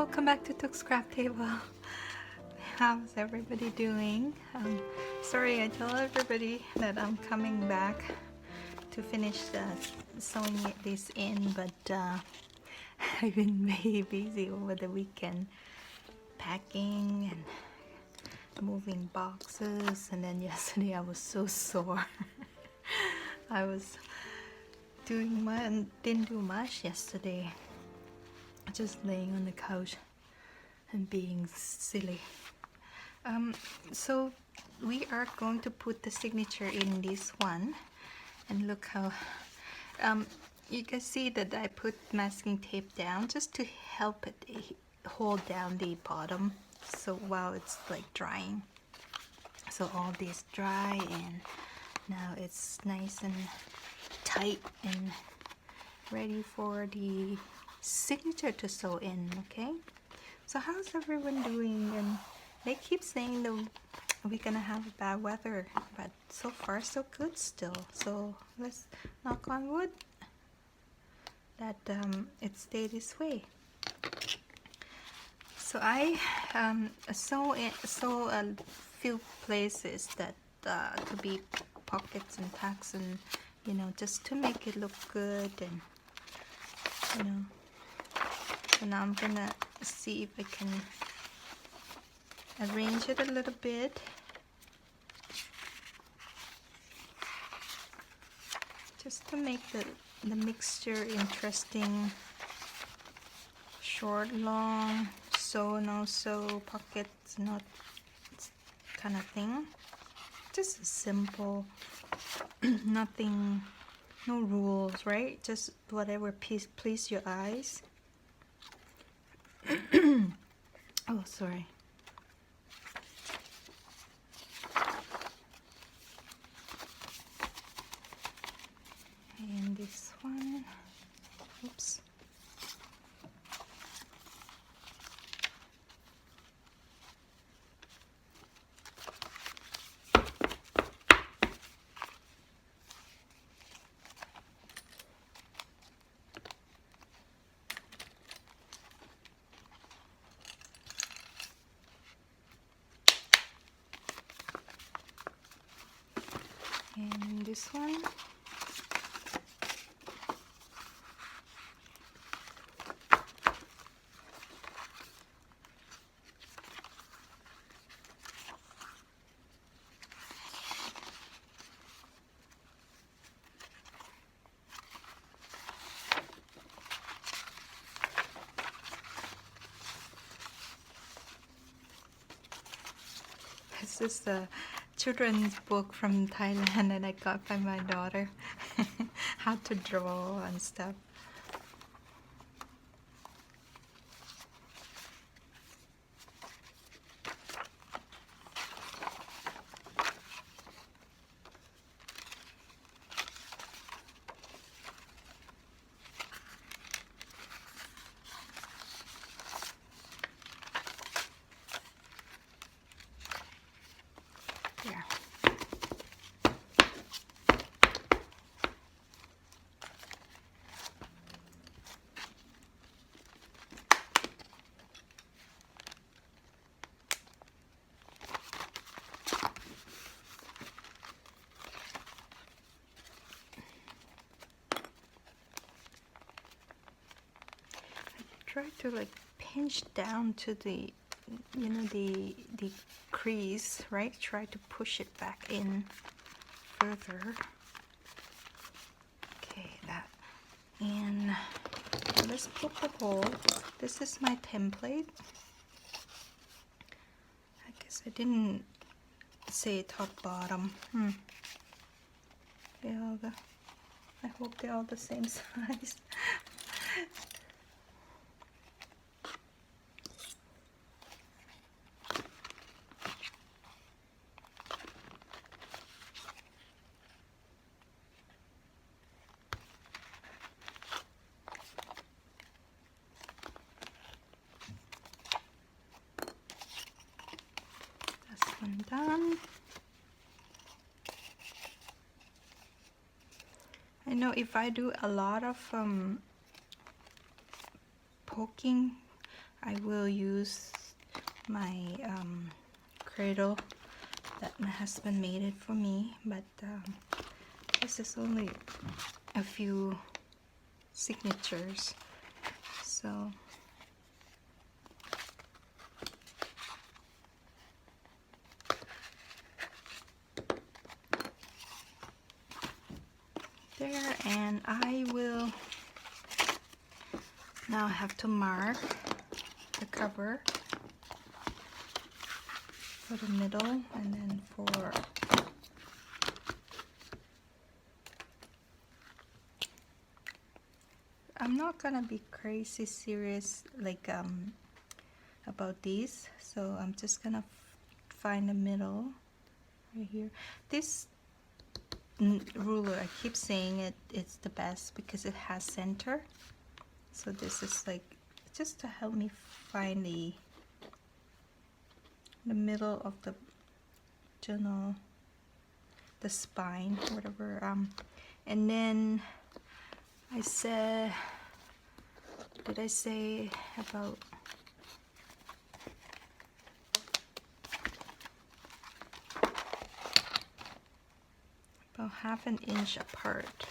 welcome back to Took's Craft Table. How's everybody doing? Sorry, I told everybody that I'm coming back to finish sewing this in, but I've been very busy over the weekend, packing and moving boxes, and then yesterday I was so sore. I was didn't do much yesterday, just laying on the couch and being silly. So we are going to put the signature in this one, and look how you can see that I put masking tape down just to help it hold down the bottom, so while it's like drying. So all this dry, and now it's nice and tight and ready for the signature to sew in. Okay, so how's everyone doing? And they keep saying that we're gonna have bad weather, but so far so good still. So let's knock on wood that it stay this way. So I sew a few places that to be pockets and tacks, and you know, just to make it look good, and you know. So now I'm gonna see if I can arrange it a little bit. Just to make the mixture interesting. Short, long, sew, no sew, pockets, not kind of thing. Just simple, nothing, no rules, right? Just whatever please your eyes. Oh, sorry. And this one, oops. And this one. This is the children's book from Thailand that I got by my daughter. How to draw and stuff. There. Try to like pinch down to the, you know, the crease, right? Try to push it back in further. Okay, that. And let's put the hole. This is my template. I guess I didn't say top bottom. I hope they're all the same size. That's one done. I know if I do a lot of poking, I will use my cradle that my husband made it for me, but this is only a few signatures, so there. And I will now have to mark the cover for the middle, and then for I'm not gonna be crazy serious like about these, so I'm just gonna find the middle right here. This ruler, I keep saying it's the best because it has center. So this is like just to help me find the middle of the journal, the spine, whatever. And then I said, did I say about half an inch apart?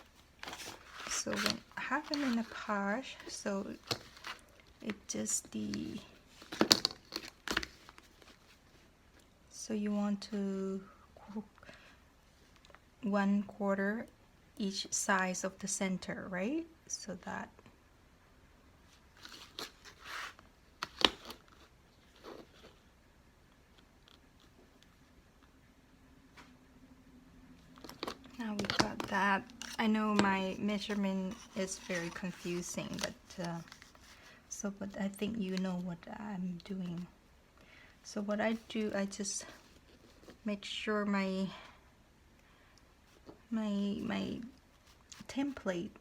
So when half an inch apart, so it just so you want to 1/4 each size of the center, right? So that now we got that. I know my measurement is very confusing, but but I think you know what I'm doing. So what I do, I just make sure my template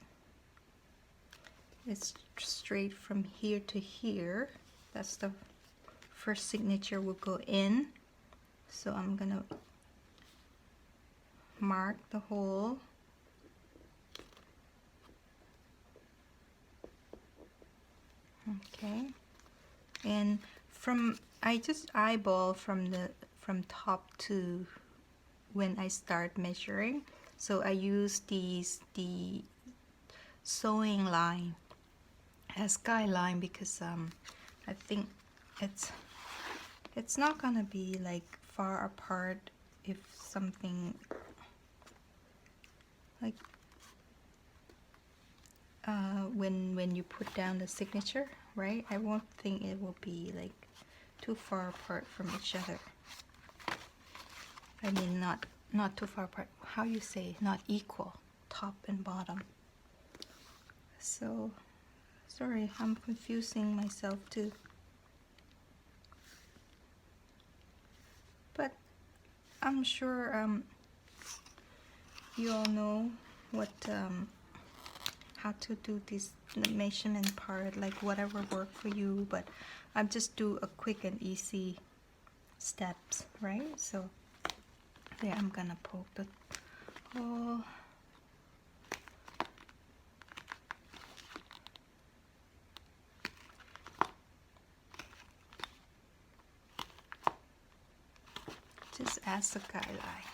is straight from here to here. That's the first signature will go in. So I'm gonna mark the hole. Okay, and I just eyeball from top to when I start measuring. So I use the sewing line as guideline because I think it's not gonna be like far apart if something like when you put down the signature, right? I won't think it will be like too far apart from each other. I mean not too far apart. How you say not equal, top and bottom. So sorry, I'm confusing myself too. But I'm sure you all know what how to do this the measurement part, like whatever work for you, but I just do a quick and easy steps, right? So there, I'm gonna poke the hole. Just as a guideline.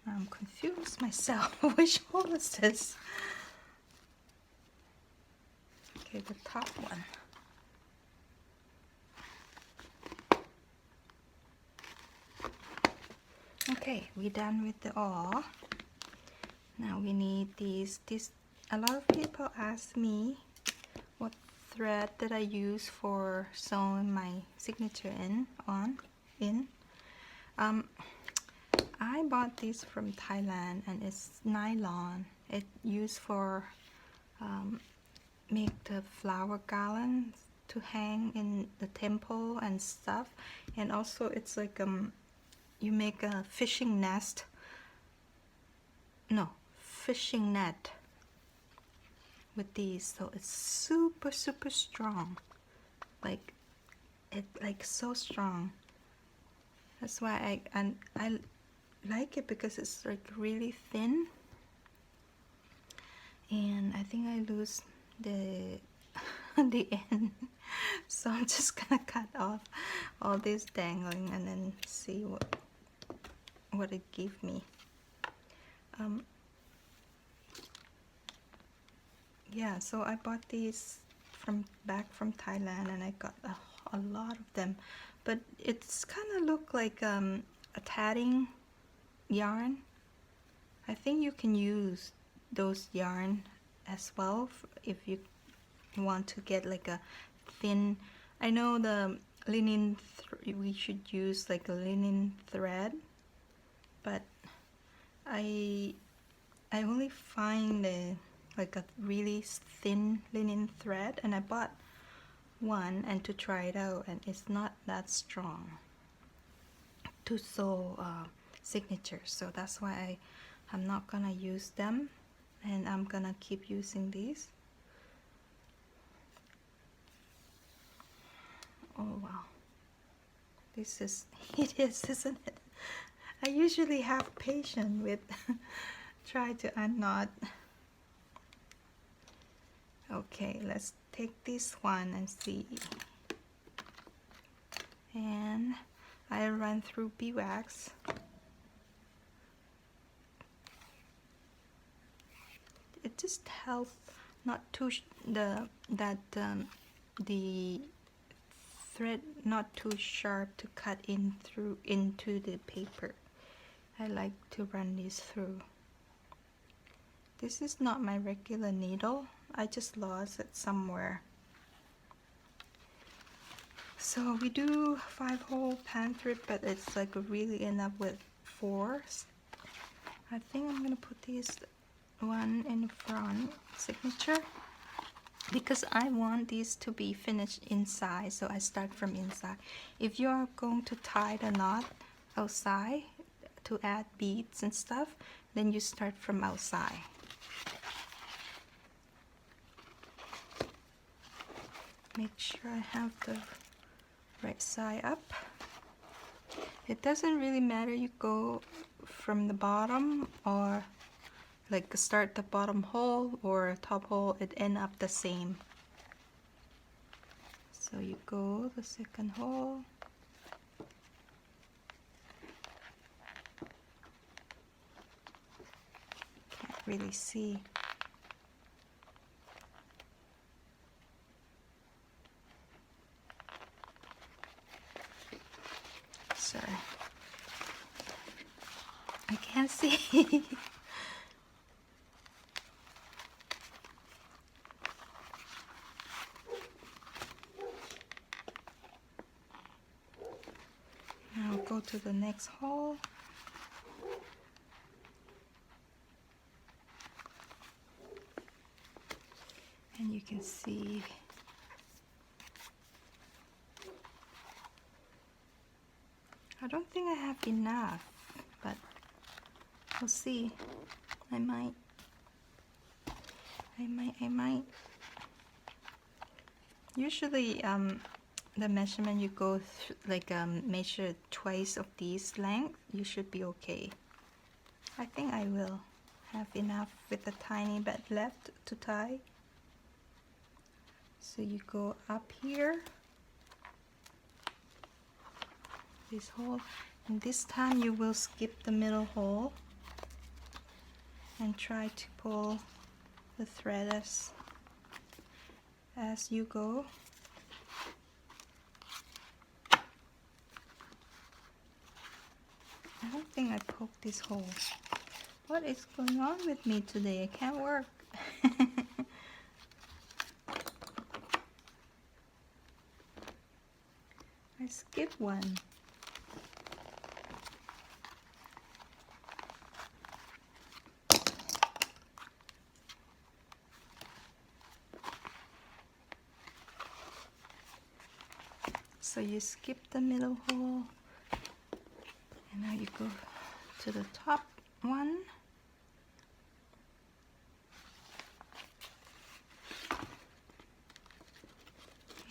I'm confused myself. Which hole is this? Okay, the top one. Okay, we're done with the all. Now we need these. A lot of people ask me what thread that I use for sewing my signature in. I bought this from Thailand, and it's nylon. It used for make the flower garlands to hang in the temple and stuff. And also it's like you make a fishing net with these, so it's super strong, like so strong. That's why I like it, because it's like really thin. And I think I lose the the end. So I'm just gonna cut off all this dangling and then see what it gave me. Yeah, so I bought these back from Thailand, and I got a lot of them, but it's kind of look like a tatting yarn. I think you can use those yarn as well if you want to get like a thin. I know the linen we should use like a linen thread, but I only find like a really thin linen thread, and I bought one and to try it out, and it's not that strong to sew signatures, so that's why I'm not gonna use them, and I'm gonna keep using these. Oh wow, this is it is, isn't it? I usually have patience with try to unknot. Okay, let's take this one and see. And I run through beeswax. It just helps not too the thread not too sharp to cut into the paper. I like to run this through. This is not my regular needle. I just lost it somewhere. So we do 5-hole pan thread, but it's like really enough with 4s. I think I'm gonna put this one in front signature because I want these to be finished inside, so I start from inside. If you are going to tie the knot outside to add beads and stuff, then you start from outside. Make sure I have the right side up. It doesn't really matter you go from the bottom or like start the bottom hole or top hole, it end up the same. So you go the second hole, can't really see. Sorry, I can't see. Now go to the next hole. And you can see I don't think I have enough, but we'll see. I might. Usually, the measurement you go like measure twice of these length, you should be okay. I think I will have enough with a tiny bit left to tie. So you go up here, this hole, and this time you will skip the middle hole and try to pull the thread as you go. I don't think I poked this hole. What is going on with me today? I can't work. I skipped one. So you skip the middle hole, and now you go to the top one.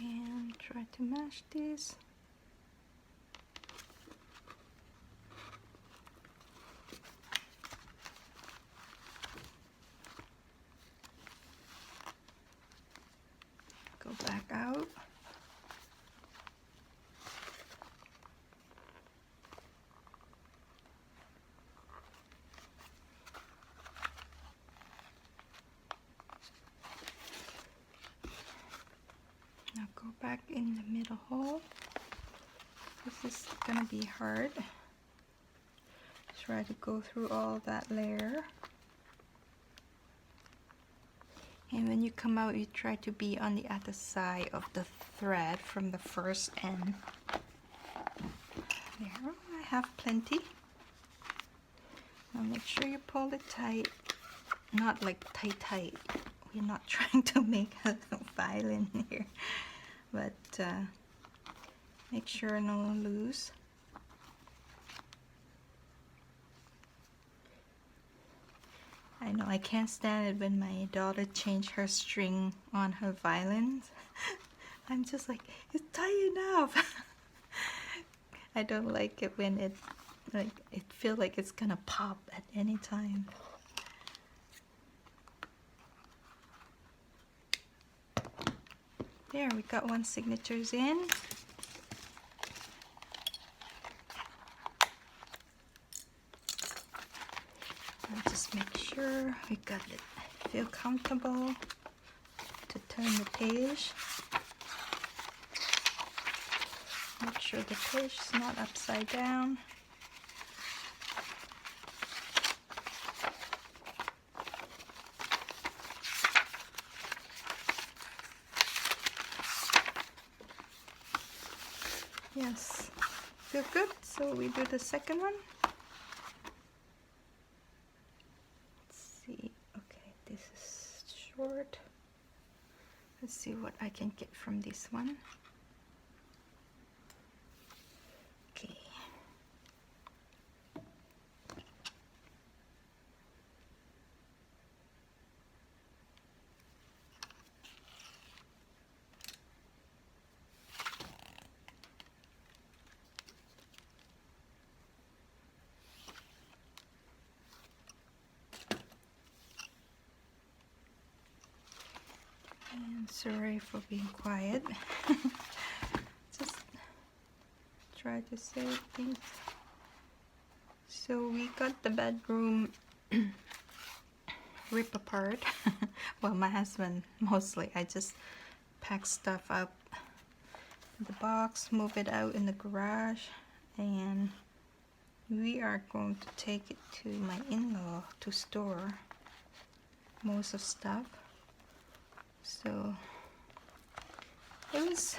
And try to match this. Go Go back out. Now go back in the middle hole. This is gonna be hard. Try to go through all that layer. And when you come out, you try to be on the other side of the thread from the first end. There, I have plenty. Now make sure you pull it tight. Not like tight. We're not trying to make a violin here. But make sure no loose. I know I can't stand it when my daughter changed her string on her violins. I'm just like, it's tight enough. I don't like it when it feels like it's gonna pop at any time. There, we got one signatures in. I'll just make sure we got it. Feel comfortable to turn the page. Make sure the page is not upside down. Yes, feel good. So we do the second one. This is short. Let's see what I can get from this one. Okay. And sorry for being quiet. Just try to save things. So we got the bedroom rip apart. Well, my husband mostly. I just pack stuff up in the box, move it out in the garage, and we are going to take it to my in-law to store most of stuff. So it was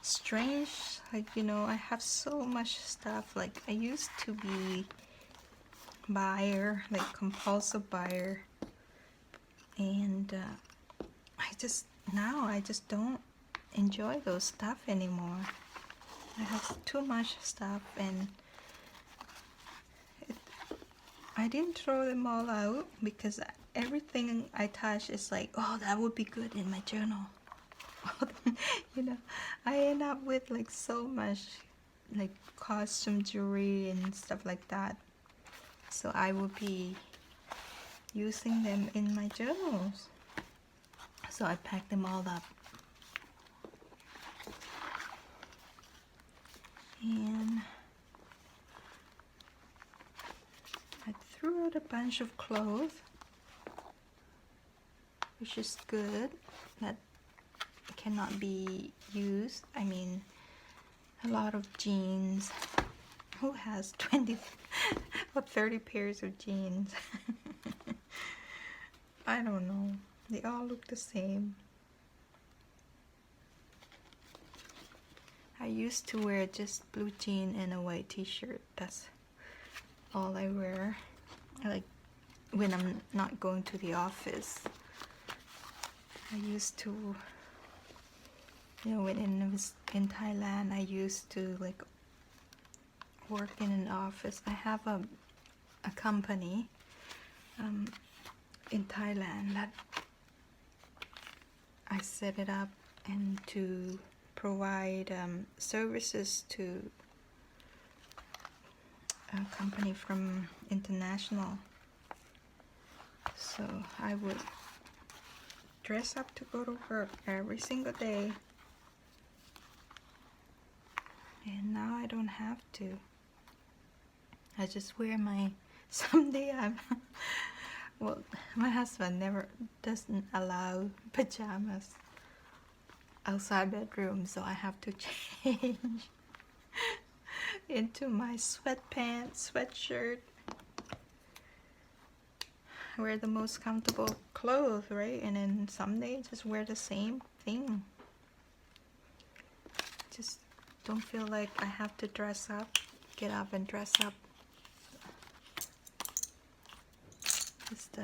strange, like, you know, I have so much stuff. Like, I used to be buyer, like compulsive buyer, and I just don't enjoy those stuff anymore. I have too much stuff, and I didn't throw them all out because everything I touch is like, oh, that would be good in my journal. You know, I end up with like so much like costume jewelry and stuff like that. So I will be using them in my journals. So I packed them all up. And I threw out a bunch of clothes, which is good, that cannot be used. I mean, a lot of jeans. Who has 20 or 30 pairs of jeans? I don't know. They all look the same. I used to wear just blue jean and a white t-shirt. That's all I wear. Like when I'm not going to the office. I used to, you know, when I was in Thailand, I used to like work in an office. I have a company in Thailand that I set it up and to provide services to a company from international. So I would dress up to go to work every single day. And now I don't have to. I just wear my, someday I'm, well, my husband doesn't allow pajamas outside bedroom, so I have to change into my sweatpants, sweatshirt. Wear the most comfortable clothes, right? And then someday just wear the same thing. Just don't feel like I have to dress up, get up and dress up. Just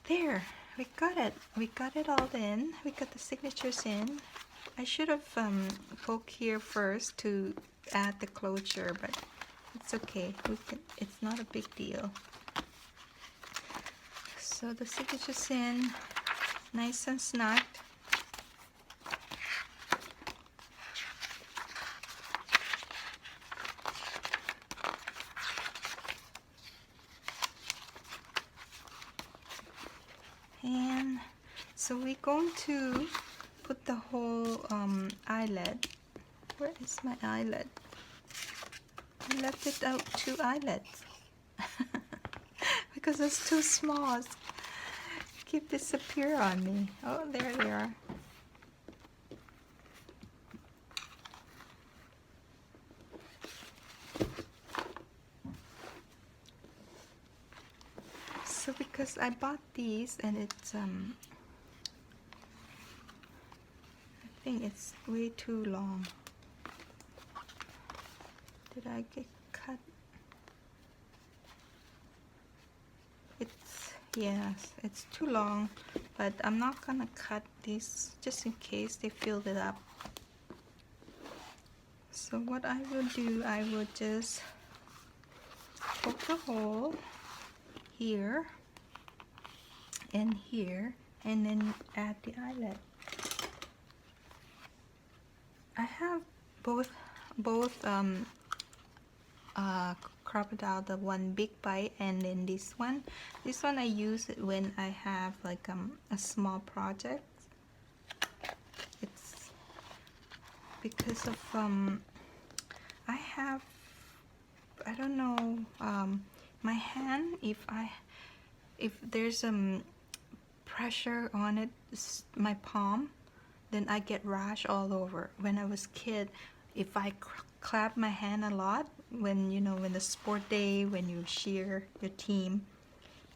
there, we got it. We got it all in. We got the signatures in. I should have poked here first to add the closure, but it's okay. It's not a big deal. So the signature's in, nice and snug. And so we're going to put the whole eyelet. Where is my eyelet? I left it out 2 eyelets because it's too small. It's keep disappear on me. Oh, there they are. So because I bought these and it's I think it's way too long. Did I get cut? Yes, it's too long, but I'm not gonna cut these just in case they filled it up. So what I will do, I will just poke the hole here and here, and then add the eyelet. I have both crocodile, the one big bite, and then this one I use it when I have like a small project. It's because of I don't know, my hand, if there's pressure on it, my palm, then I get rash all over. When I was kid, if I clap my hand a lot, when when the sport day, when you cheer your team,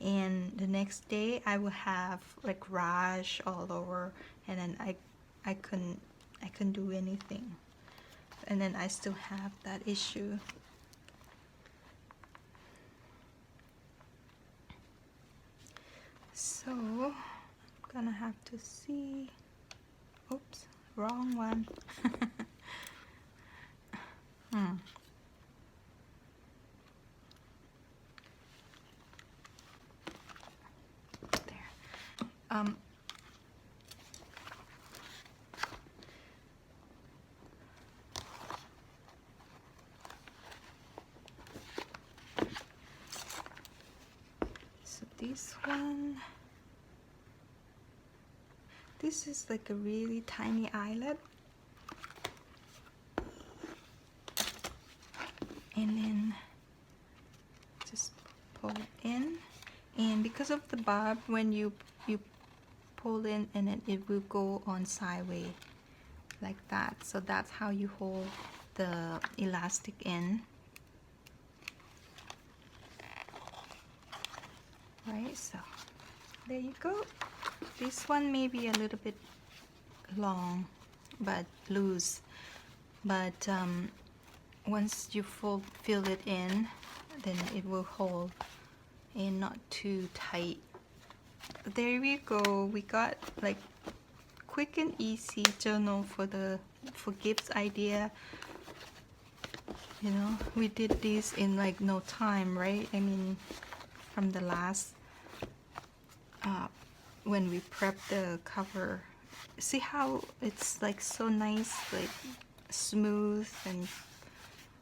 and the next day I will have like rash all over, and then I couldn't do anything, and then I still have that issue. So I'm gonna have to see. Oops, wrong one. There. So this one, this is like a really tiny eyelet, and then just pull it in, and because of the bob, when you pull in, and then it will go on sideways like that. So that's how you hold the elastic in, right? So there you go. This one may be a little bit long but loose, but once you fill it in, then it will hold and not too tight. There we go. We got like quick and easy journal for Gibbs idea. We did this in like no time, right? I mean, from the last when we prepped the cover. See how it's like so nice, like smooth, and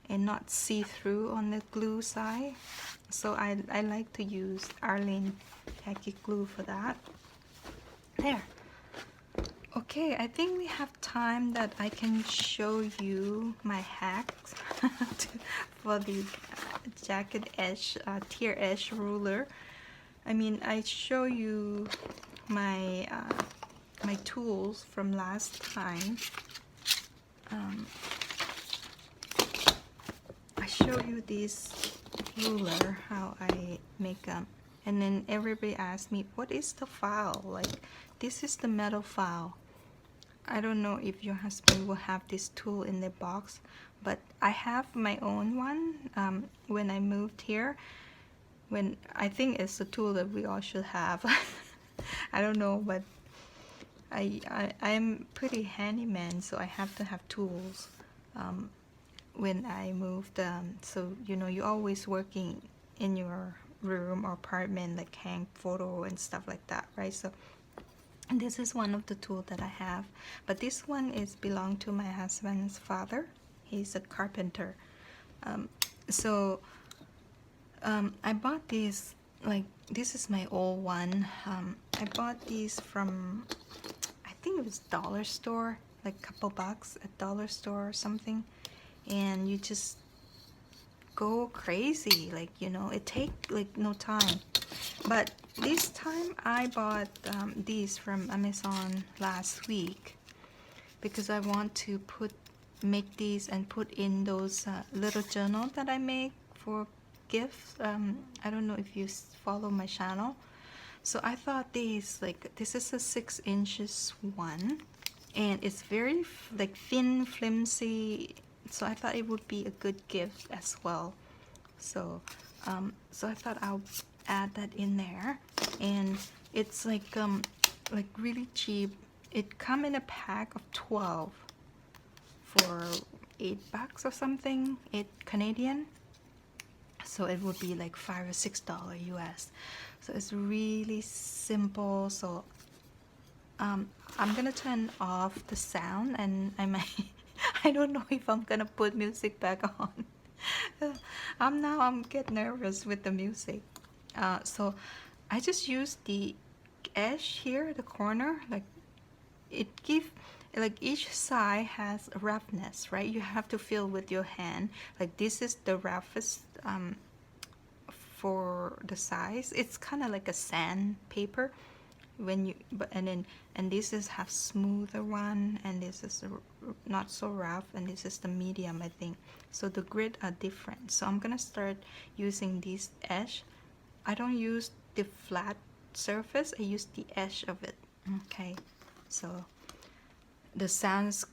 and not see-through on the glue side. So I like to use Arlene Khaki glue for that. There. Okay, I think we have time that I can show you my hacks for the jacket edge, tier edge ruler. I mean, I show you my my tools from last time. I show you this ruler, how I make them, and then everybody asked me, what is the file? Like, this is the metal file. I don't know if your husband will have this tool in the box, but I have my own one when I moved here. When I think it's a tool that we all should have. I don't know, but I'm pretty handyman, so I have to have tools when I moved. So you know, you're always working in your room or apartment, like hang photo and stuff like that, right? So this is one of the tools that I have, but this one is belong to my husband's father. He's a carpenter. I bought these, like, this is my old one. I bought these from, I think it was dollar store, like a couple bucks at dollar store or something, and you just go crazy, like, you know, it take like no time. But this time I bought these from Amazon last week because I want to make these and put in those little journal that I make for gifts. I don't know if you follow my channel. So I thought these, like, this is a 6 inches one, and it's very like thin, flimsy. So I thought it would be a good gift as well. So so I thought I'll add that in there, and it's like really cheap. It come in a pack of 12 for $8 or something, 8 Canadian. So it would be like $5 or $6 US. So it's really simple. So I'm gonna turn off the sound, and I might I don't know if I'm gonna put music back on. I'm get nervous with the music. So I just use the edge here, the corner, like it give, like each side has a roughness, right? You have to feel with your hand. Like this is the roughest for the size. It's kind of like a sandpaper when you, and this is have smoother one, and this is not so rough, and this is the medium, I think. So the grit are different. So I'm gonna start using this edge. I don't use the flat surface, I use the edge of it. Okay, so the sounds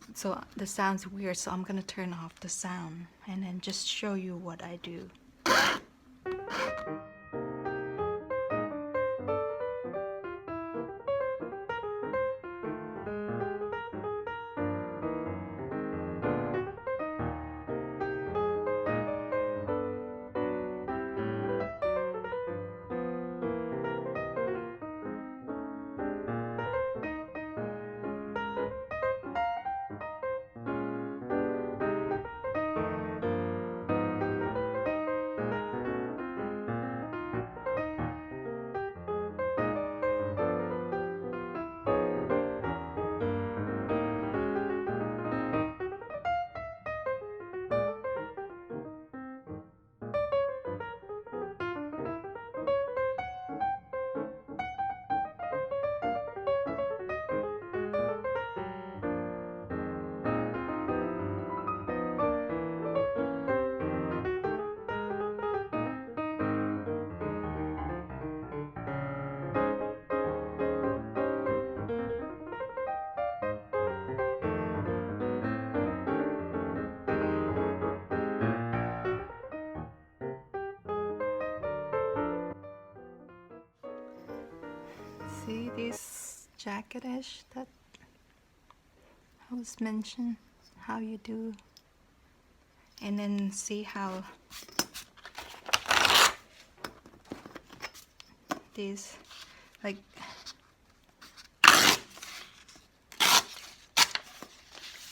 weird, so I'm gonna turn off the sound and then just show you what I do. See this jacket edge that I was mentioned, how you do, and then see how this, like,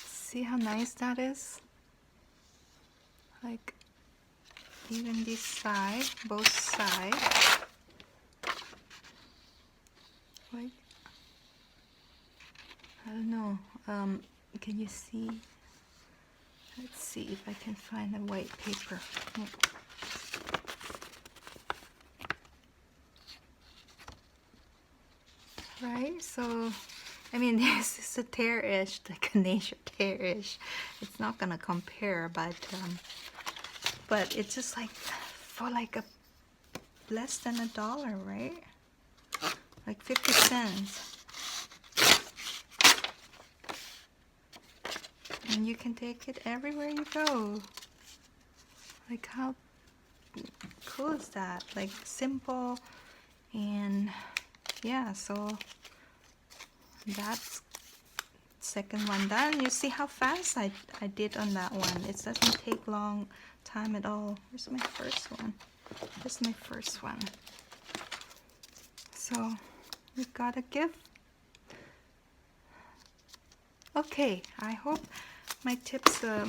see how nice that is? like even this side, both sides, like I don't know, can you see? Let's see if I can find a white paper. Yeah. Right, so I mean this is a tear-ish, like a nature tear-ish. It's not gonna compare, but it's just like for like a less than $1, right? Like 50 cents. And you can take it everywhere you go. Like how cool is that? Like simple, and yeah, so that's second one done. You see how fast I did on that one. It doesn't take long time at all. Where's my first one? This is my first one. So we got a gift. Okay, I hope my tips, the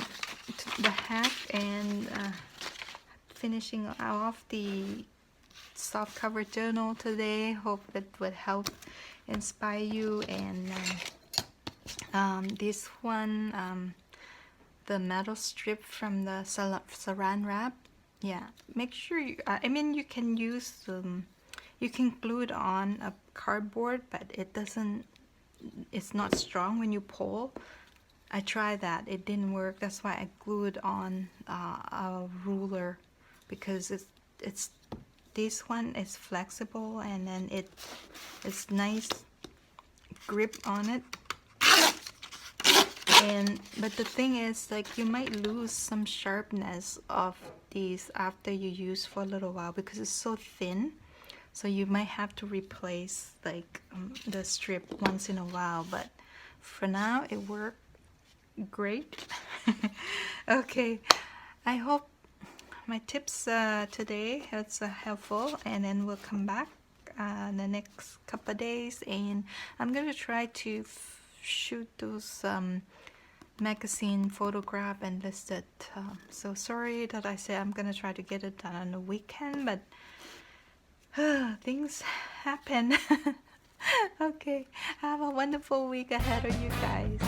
hack and finishing off the soft cover journal today, hope that would help inspire you. And this one, the metal strip from the saran wrap, yeah, make sure you, I mean you can use you can glue it on a cardboard, but it's not strong when you pull. I tried that, it didn't work. That's why I glued on a ruler, because it's this one is flexible, and then it's nice grip on it. But the thing is, like, you might lose some sharpness of these after you use for a little while because it's so thin. So you might have to replace like the strip once in a while, but for now it worked great. Okay, I hope my tips today was helpful, and then we'll come back in the next couple of days, and I'm gonna try to shoot those magazine photograph and list it. So sorry that I said I'm gonna try to get it done on the weekend, but things happen. Okay, have a wonderful week ahead of you guys.